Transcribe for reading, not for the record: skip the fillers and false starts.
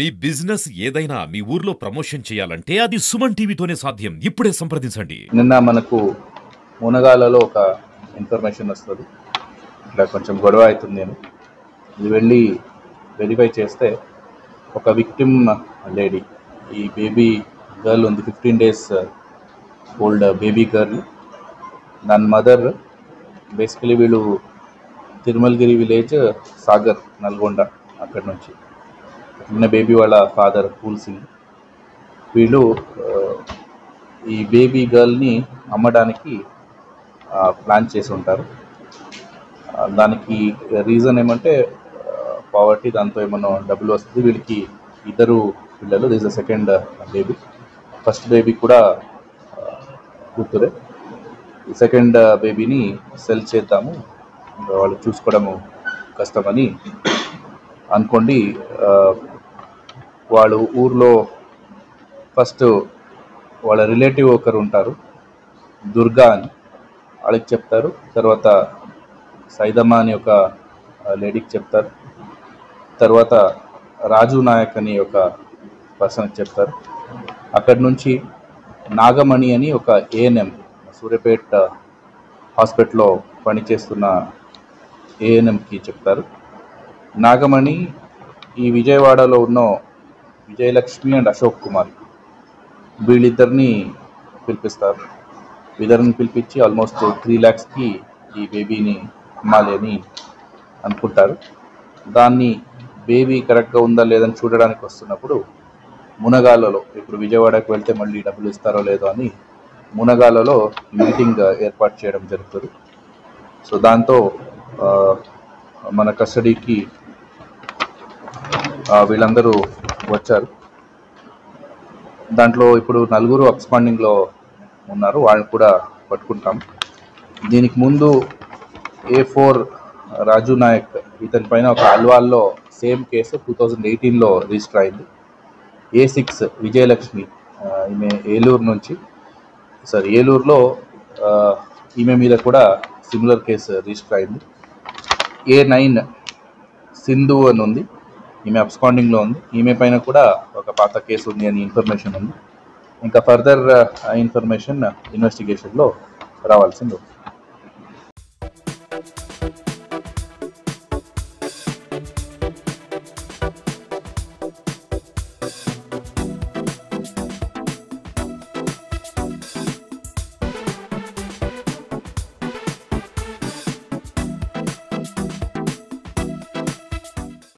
మీ business ఏదైనా మీ ఊర్లో promotion చేయాలంటే అది సుమన్ టీవీతోనే సాధ్యం. ఇప్పుడే సంప్రదించండి. నిన్న మనకు మునగాలలో ఒక ఇన్ఫర్మేషన్ వస్తుంది. ఇట్లా కొంచెం గొడవ అవుతుంది. నేను ఇది వెళ్ళి వెరిఫై చేస్తే ఒక విక్టిమ్ లేడీ, ఈ బేబీ గర్ల్ ఉంది, 15 days ఓల్డ్ బేబీ గర్ల్. దాని మదర్ బేసికలీ వీళ్ళు తిరుమలగిరి విలేజ్, సాగర్, నల్గొండ, అక్కడి నుంచి చిన్న బేబీ వాళ్ళ ఫాదర్ పూల్ సింగ్. వీళ్ళు ఈ బేబీ గర్ల్ని అమ్మడానికి ప్లాన్ చేసి ఉంటారు. దానికి రీజన్ ఏమంటే పావర్టీ, దాంతో ఏమన్నా డబ్బులు వస్తుంది. వీళ్ళకి ఇద్దరు పిల్లలు, this the second baby. First baby కూడా కూతురే. ఈ సెకండ్ బేబీని సెల్ చేద్దాము, వాళ్ళు చూసుకోవడము కష్టమని అనుకోండి. వాళ్ళు ఊర్లో ఫస్ట్ వాళ్ళ రిలేటివ్ ఒకరు ఉంటారు, దుర్గా అని, వాళ్ళకి చెప్తారు. తర్వాత సైదమ్మ అని ఒక లేడీకి చెప్తారు. తర్వాత రాజు నాయక్ అని ఒక పర్సన్కి చెప్తారు. అక్కడి నుంచి నాగమణి అని ఒక ఏఎన్ఎం, సూర్యాపేట హాస్పిటల్లో పనిచేస్తున్న ఏఎన్ఎంకి చెప్తారు. నాగమణి ఈ విజయవాడలో ఉన్న విజయలక్ష్మి అండ్ అశోక్ కుమార్, వీళ్ళిద్దరిని పిలిపిస్తారు. వీళ్ళని పిలిపించి ఆల్మోస్ట్ 3 lakhsకి ఈ బేబీని అమ్మాలి అని అనుకుంటారు. దాన్ని బేబీ కరెక్ట్గా ఉందా లేదని చూడడానికి వస్తున్నప్పుడు మునగాలలో, ఇప్పుడు విజయవాడకు వెళ్తే మళ్ళీ డబ్బులు ఇస్తారో లేదో అని మునగాలలో మీటింగ్ ఏర్పాటు చేయడం జరుగుతుంది. సో దాంతో మన కస్టడీకి వీళ్ళందరూ వచ్చారు. దాంట్లో ఇప్పుడు 4 అబ్స్కాండింగ్లో ఉన్నారు, వాళ్ళని కూడా పట్టుకుంటాం. దీనికి ముందు A4 రాజు నాయక్, ఇతని పైన ఒక అల్వాల్లో సేమ్ కేసు 2018లో రిజిస్టర్ అయింది. A6 విజయలక్ష్మి, ఈమె ఏలూరులో ఈమె మీద కూడా సిమిలర్ కేసు రిజిస్టర్ అయింది. A9 సింధు అని ఉంది, ఈమె అబ్స్కాండింగ్లో ఉంది. ఈమె పైన కూడా ఒక పాత కేసు ఉంది అని ఇన్ఫర్మేషన్ ఉంది. ఇంకా ఫర్దర్ ఇన్ఫర్మేషన్ ఇన్వెస్టిగేషన్లో రావాల్సింది.